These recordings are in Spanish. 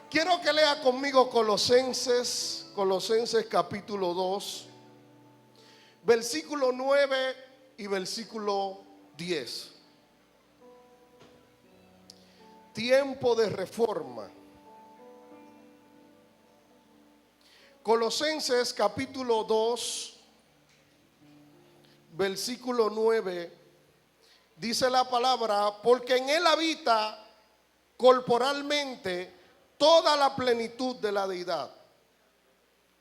Quiero que lea conmigo Colosenses capítulo 2, versículo 9 y versículo 10. Tiempo de reforma. Colosenses capítulo 2, versículo 9, dice la palabra: porque en él habita corporalmente toda la plenitud de la deidad.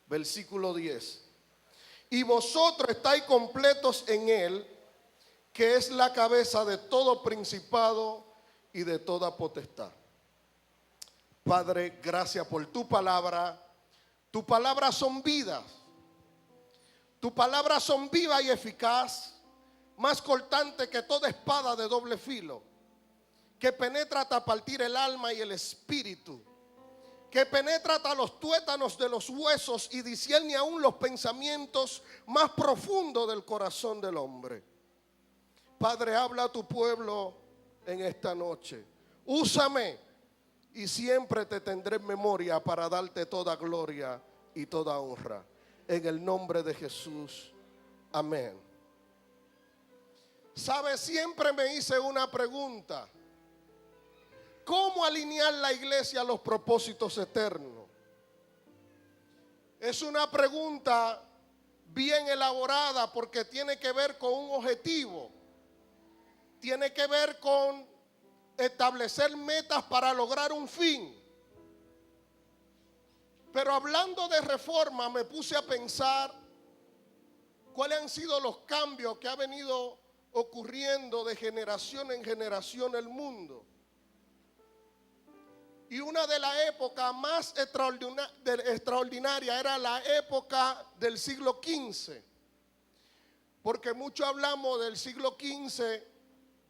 Versículo 10. Y vosotros estáis completos en él, que es la cabeza de todo principado y de toda potestad. Padre, gracias por tu palabra. Tu palabra son vidas. Tu palabra son viva y eficaz, más cortante que toda espada de doble filo, que penetra hasta partir el alma y el espíritu, que penetra hasta los tuétanos de los huesos y discierne aún los pensamientos más profundos del corazón del hombre. Padre, habla a tu pueblo en esta noche. Úsame y siempre te tendré en memoria para darte toda gloria y toda honra. En el nombre de Jesús. Amén. ¿Sabe? Siempre me hice una pregunta. ¿Cómo alinear la iglesia a los propósitos eternos? Es una pregunta bien elaborada porque tiene que ver con un objetivo. Tiene que ver con establecer metas para lograr un fin. Pero hablando de reforma, me puse a pensar cuáles han sido los cambios que ha venido ocurriendo de generación en generación el mundo. Y una de las épocas más extraordinaria era la época del siglo XV. Porque mucho hablamos del siglo XV,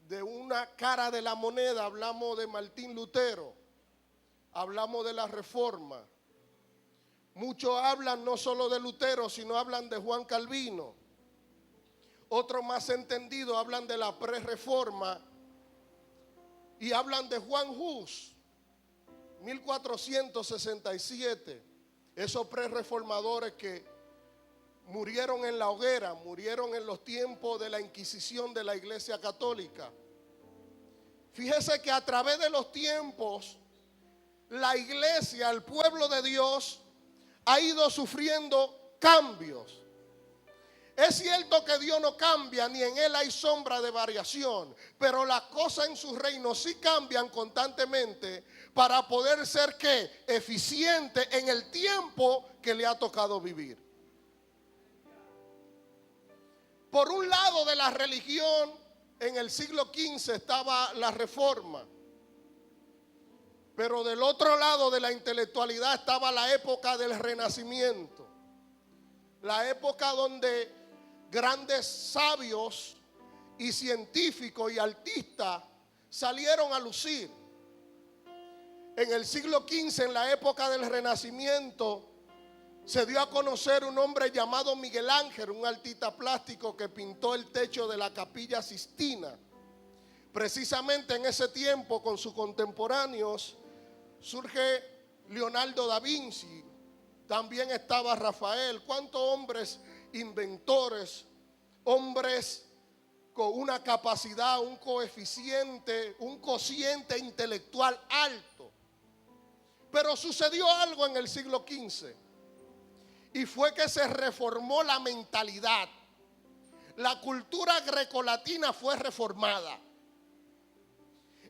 de una cara de la moneda. Hablamos de Martín Lutero, hablamos de la Reforma. Muchos hablan no solo de Lutero, sino hablan de Juan Calvino. Otros más entendidos hablan de la pre-reforma y hablan de Juan Hus, 1467. Esos pre-reformadores que murieron en la hoguera, murieron en los tiempos de la Inquisición de la Iglesia Católica. Fíjese que a través de los tiempos, la iglesia, el pueblo de Dios, ha ido sufriendo cambios. Es cierto que Dios no cambia, ni en él hay sombra de variación, pero las cosas en su reino sí cambian constantemente para poder ser ¿qué? Eficiente en el tiempo que le ha tocado vivir. Por un lado de la religión, en el siglo XV estaba la Reforma. Pero del otro lado de la intelectualidad estaba la época del Renacimiento. La época donde grandes sabios y científicos y artistas salieron a lucir. En el siglo XV, en la época del Renacimiento, se dio a conocer un hombre llamado Miguel Ángel, un artista plástico que pintó el techo de la Capilla Sistina. Precisamente en ese tiempo, con sus contemporáneos, surge Leonardo da Vinci, también estaba Rafael. ¿Cuántos hombres inventores, hombres con una capacidad, un cociente intelectual alto? Pero sucedió algo en el siglo XV y fue que se reformó la mentalidad. La cultura grecolatina fue reformada.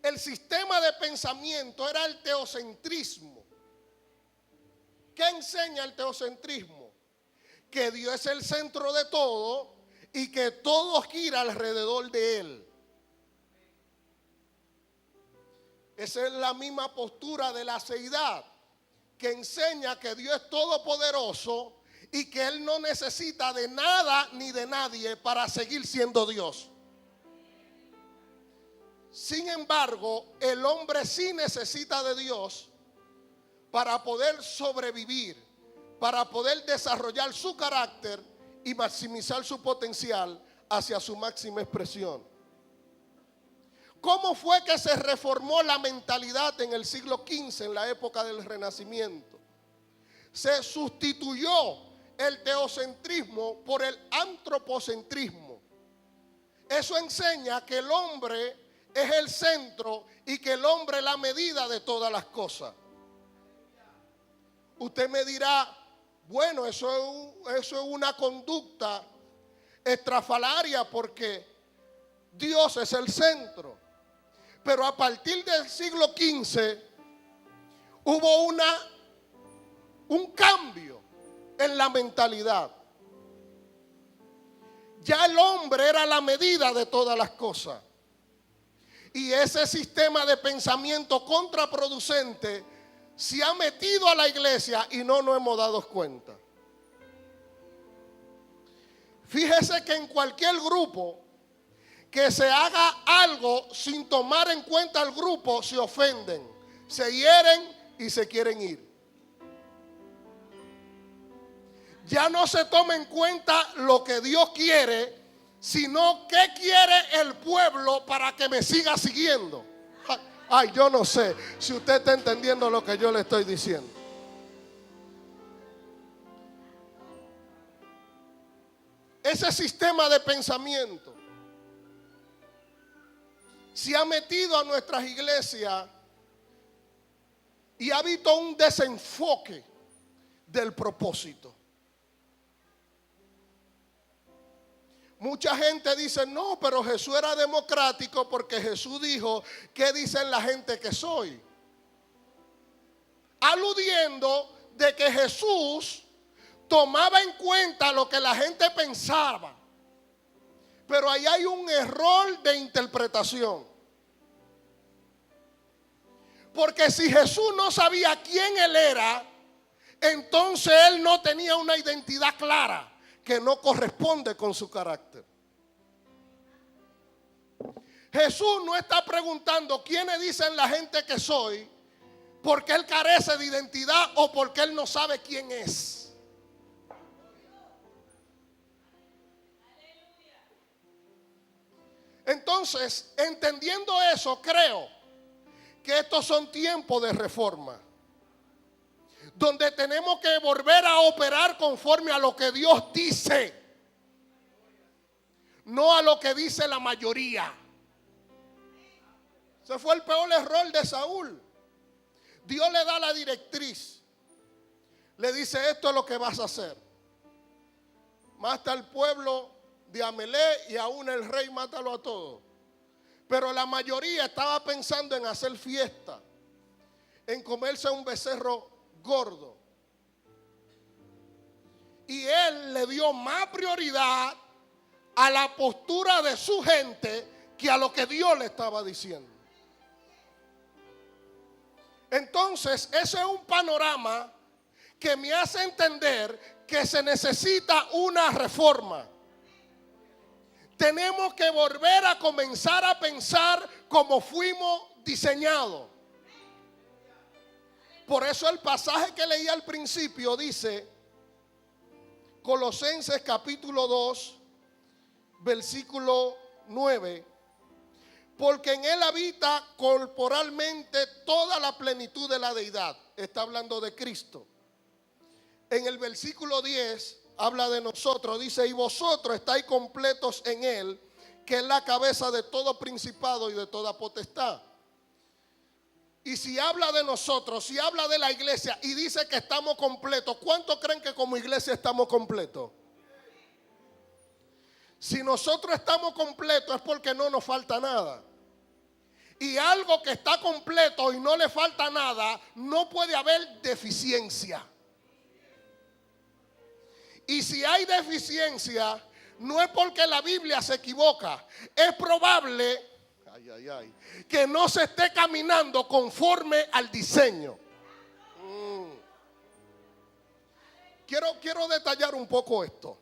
El sistema de pensamiento era el teocentrismo. ¿Qué enseña el teocentrismo? Que Dios es el centro de todo y que todo gira alrededor de Él. Esa es la misma postura de la seidad, que enseña que Dios es todopoderoso y que Él no necesita de nada ni de nadie para seguir siendo Dios. Sin embargo, el hombre sí necesita de Dios para poder sobrevivir, para poder desarrollar su carácter y maximizar su potencial hacia su máxima expresión. ¿Cómo fue que se reformó la mentalidad en el siglo XV, en la época del Renacimiento? Se sustituyó el teocentrismo por el antropocentrismo. Eso enseña que el hombre es el centro y que el hombre es la medida de todas las cosas. Usted me dirá, bueno, eso es una conducta estrafalaria porque Dios es el centro. Pero a partir del siglo XV hubo un cambio en la mentalidad. Ya el hombre era la medida de todas las cosas. Y ese sistema de pensamiento contraproducente se ha metido a la iglesia y no nos hemos dado cuenta. Fíjese que en cualquier grupo que se haga algo sin tomar en cuenta al grupo, se ofenden, se hieren y se quieren ir. Ya no se toma en cuenta lo que Dios quiere, sino qué quiere el pueblo para que me siga siguiendo. Ay, yo no sé si usted está entendiendo lo que yo le estoy diciendo. Ese sistema de pensamiento se ha metido a nuestras iglesias y ha habido un desenfoque del propósito. Mucha gente dice, no, pero Jesús era democrático porque Jesús dijo, ¿qué dicen la gente que soy? Aludiendo de que Jesús tomaba en cuenta lo que la gente pensaba. Pero ahí hay un error de interpretación. Porque si Jesús no sabía quién él era, entonces él no tenía una identidad clara que no corresponde con su carácter. Jesús no está preguntando quiénes dicen la gente que soy, porque él carece de identidad o porque él no sabe quién es. Entonces, entendiendo eso, creo que estos son tiempos de reforma, donde tenemos que volver a operar conforme a lo que Dios dice, no a lo que dice la mayoría. Ese fue el peor error de Saúl. Dios le da la directriz, le dice, esto es lo que vas a hacer. Mata al pueblo de Amalek y aún el rey mátalo a todos. Pero la mayoría estaba pensando en hacer fiesta, en comerse un becerro gordo. Y él le dio más prioridad a la postura de su gente que a lo que Dios le estaba diciendo. Entonces, ese es un panorama que me hace entender que se necesita una reforma. Tenemos que volver a comenzar a pensar como fuimos diseñados. Por eso el pasaje que leí al principio dice, Colosenses capítulo 2, versículo 9, porque en él habita corporalmente toda la plenitud de la deidad. Está hablando de Cristo. En el versículo 10 habla de nosotros, dice, y vosotros estáis completos en él, que es la cabeza de todo principado y de toda potestad. Y si habla de nosotros, si habla de la iglesia y dice que estamos completos, ¿cuántos creen que como iglesia estamos completos? Si nosotros estamos completos es porque no nos falta nada. Y algo que está completo y no le falta nada, no puede haber deficiencia. Y si hay deficiencia, no es porque la Biblia se equivoca. Es probable que no se esté caminando conforme al diseño. Quiero detallar un poco esto.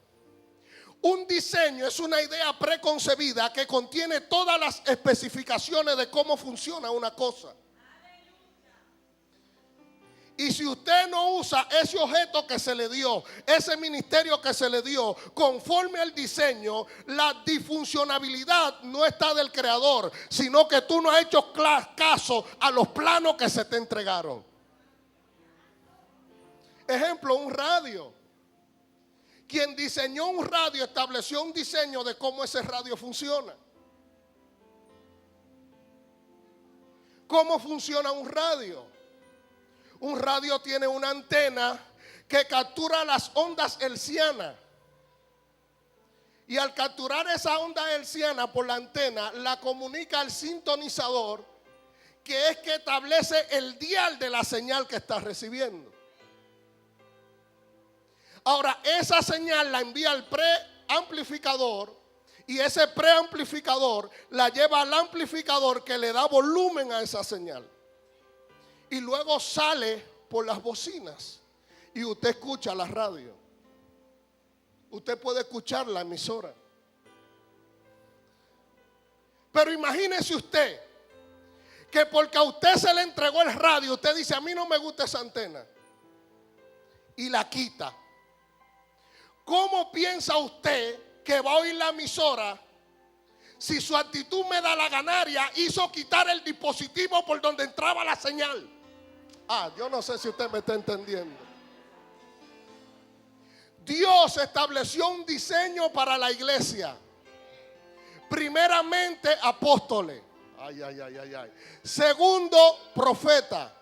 Un diseño es una idea preconcebida que contiene todas las especificaciones de cómo funciona una cosa. Y si usted no usa ese objeto que se le dio, ese ministerio que se le dio, conforme al diseño, la disfuncionabilidad no está del creador, sino que tú no has hecho caso a los planos que se te entregaron. Ejemplo, un radio. Quien diseñó un radio estableció un diseño de cómo ese radio funciona. ¿Cómo funciona un radio? Un radio tiene una antena que captura las ondas hertzianas. Y al capturar esa onda hertziana por la antena, la comunica al sintonizador, que es que establece el dial de la señal que está recibiendo. Ahora, esa señal la envía al preamplificador y ese preamplificador la lleva al amplificador que le da volumen a esa señal. Y luego sale por las bocinas y usted escucha la radio. Usted puede escuchar la emisora. Pero imagínese usted que porque a usted se le entregó el radio, usted dice, a mí no me gusta esa antena, y la quita. ¿Cómo piensa usted que va a oír la emisora si su actitud medalaganaria hizo quitar el dispositivo por donde entraba la señal? Yo no sé si usted me está entendiendo. Dios estableció un diseño para la iglesia. Primeramente, apóstoles. Segundo, profeta.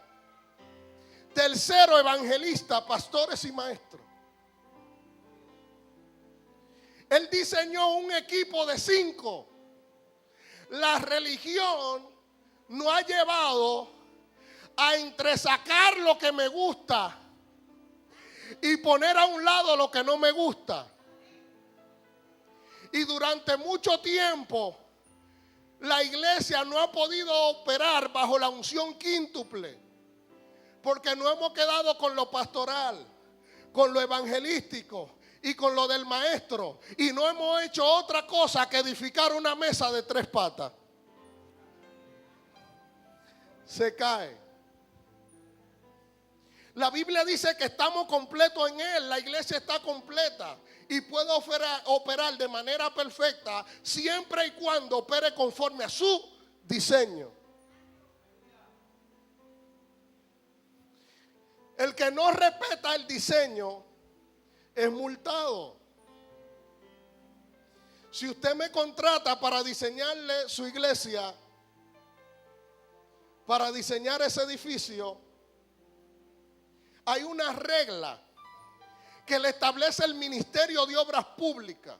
Tercero, evangelista, pastores y maestros. Él diseñó un equipo de 5. La religión nos ha llevado a entresacar lo que me gusta y poner a un lado lo que no me gusta. Y durante mucho tiempo la iglesia no ha podido operar bajo la unción quíntuple, porque no hemos quedado con lo pastoral, con lo evangelístico y con lo del maestro, y no hemos hecho otra cosa que edificar una mesa de 3 patas. Se cae. La Biblia dice que estamos completos en Él. La iglesia está completa y puede operar de manera perfecta siempre y cuando opere conforme a su diseño. El que no respeta el diseño es multado. Si usted me contrata para diseñarle su iglesia, para diseñar ese edificio, hay una regla que le establece el Ministerio de Obras Públicas.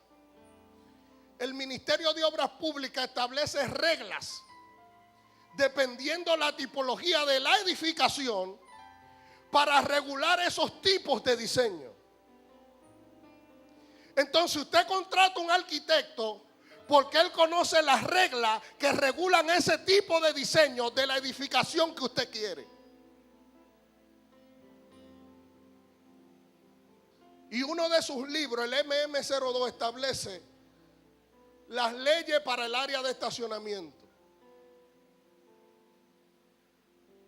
El Ministerio de Obras Públicas establece reglas dependiendo la tipología de la edificación para regular esos tipos de diseño. Entonces usted contrata un arquitecto porque él conoce las reglas que regulan ese tipo de diseño de la edificación que usted quiere. Y uno de sus libros, el MM02, establece las leyes para el área de estacionamiento.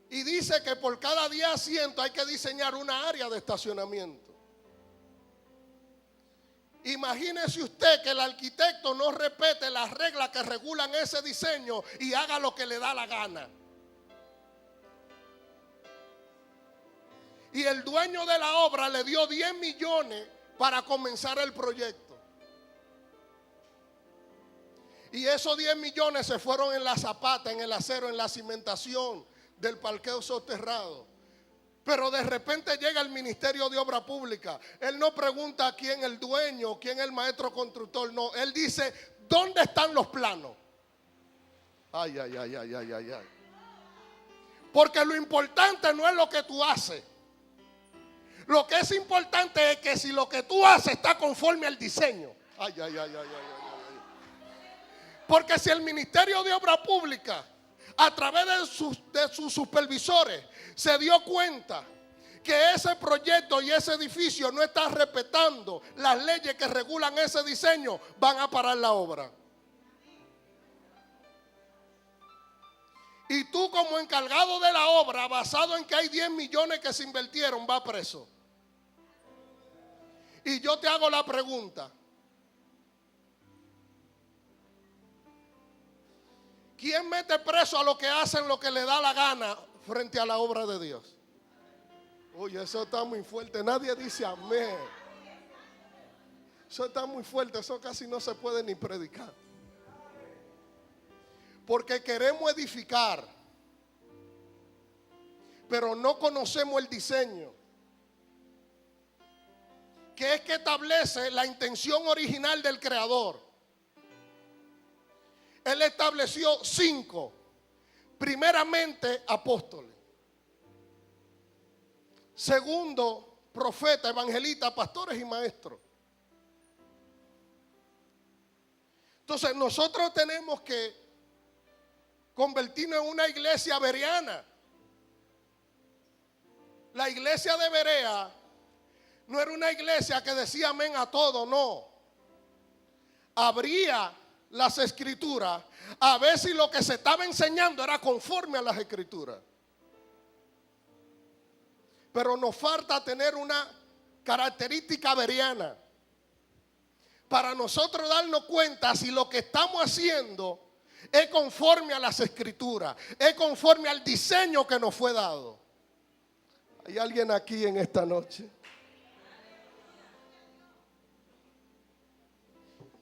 Y dice que por cada 10 asientos hay que diseñar una área de estacionamiento. Imagínese usted que el arquitecto no respete las reglas que regulan ese diseño y haga lo que le da la gana. Y el dueño de la obra le dio 10 millones para comenzar el proyecto. Y esos 10 millones se fueron en la zapata, en el acero, en la cimentación del parqueo soterrado. Pero de repente llega el Ministerio de Obra Pública. Él no pregunta quién es el dueño, quién es el maestro constructor. No, él dice, ¿dónde están los planos? Ay. Porque lo importante no es lo que tú haces. Lo que es importante es que si lo que tú haces está conforme al diseño. Ay. Porque si el Ministerio de Obra Pública, a través de sus supervisores, se dio cuenta que ese proyecto y ese edificio no está respetando las leyes que regulan ese diseño, van a parar la obra. Y tú como encargado de la obra, basado en que hay 10 millones que se invirtieron, va preso. Y yo te hago la pregunta. ¿Quién mete preso a los que hacen lo que le da la gana frente a la obra de Dios? Oye, eso está muy fuerte. Nadie dice amén. Eso está muy fuerte. Eso casi no se puede ni predicar. Porque queremos edificar, pero no conocemos el diseño, que es que establece la intención original del Creador. Él estableció 5. Primeramente, apóstoles. Segundo, profetas, evangelistas, pastores y maestros. Entonces nosotros tenemos que convertirnos en una iglesia bereana. La iglesia de Berea no era una iglesia que decía amén a todo, no. Abría las escrituras a ver si lo que se estaba enseñando era conforme a las escrituras. Pero nos falta tener una característica bereana para nosotros darnos cuenta si lo que estamos haciendo es conforme a las escrituras, es conforme al diseño que nos fue dado. ¿Hay alguien aquí en esta noche?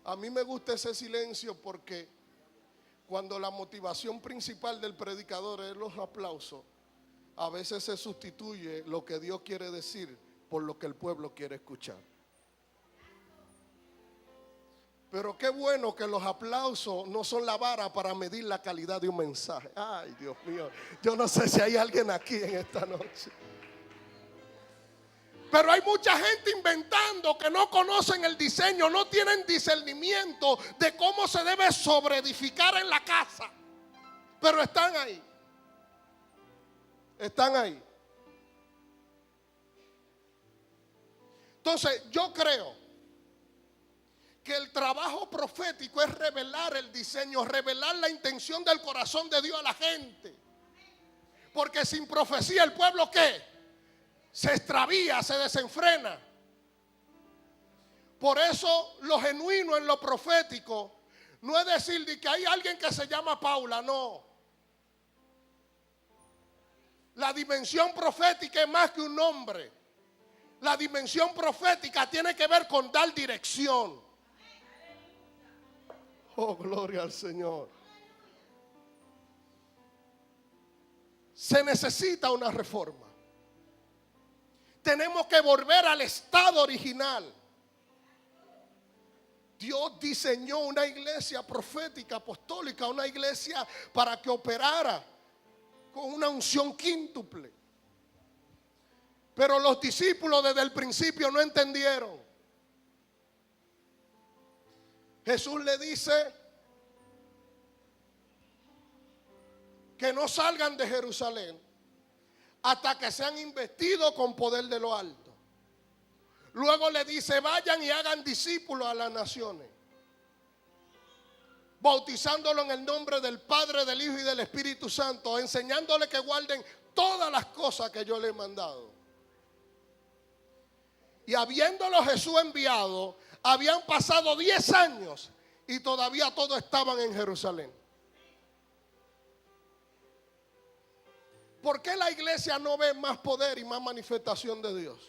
A mí me gusta ese silencio porque cuando la motivación principal del predicador es los aplausos, a veces se sustituye lo que Dios quiere decir por lo que el pueblo quiere escuchar. Pero qué bueno que los aplausos no son la vara para medir la calidad de un mensaje. Ay, Dios mío, yo no sé si hay alguien aquí en esta noche. Pero hay mucha gente inventando que no conocen el diseño, no tienen discernimiento de cómo se debe sobreedificar en la casa. Pero están ahí. Están ahí. Entonces, yo creo que el trabajo profético es revelar el diseño, revelar la intención del corazón de Dios a la gente. Porque sin profecía el pueblo ¿qué? Se extravía, se desenfrena. Por eso lo genuino en lo profético no es decir de que hay alguien que se llama Paula, no. La dimensión profética es más que un nombre. La dimensión profética tiene que ver con dar dirección. Oh, gloria al Señor. Se necesita una reforma. Tenemos que volver al estado original. Dios diseñó una iglesia profética, apostólica, una iglesia para que operara con una unción quíntuple. Pero los discípulos desde el principio no entendieron. Jesús le dice que no salgan de Jerusalén hasta que sean investidos con poder de lo alto. Luego le dice, vayan y hagan discípulos a las naciones, bautizándolo en el nombre del Padre, del Hijo y del Espíritu Santo, enseñándole que guarden todas las cosas que yo les he mandado. Y habiéndolo Jesús enviado, habían pasado 10 años y todavía todos estaban en Jerusalén. ¿Por qué la iglesia no ve más poder y más manifestación de Dios?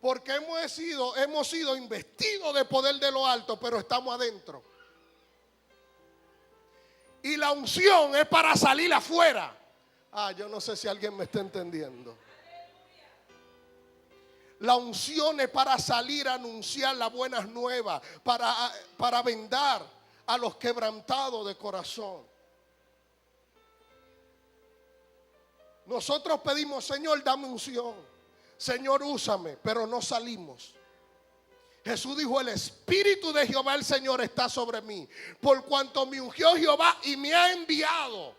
Porque hemos sido investidos de poder de lo alto, pero estamos adentro. Y la unción es para salir afuera. Yo no sé si alguien me está entendiendo. La unción es para salir a anunciar las buenas nuevas, para vendar a los quebrantados de corazón. Nosotros pedimos, Señor, dame unción. Señor, úsame, pero no salimos. Jesús dijo, el Espíritu de Jehová el Señor está sobre mí, por cuanto me ungió Jehová y me ha enviado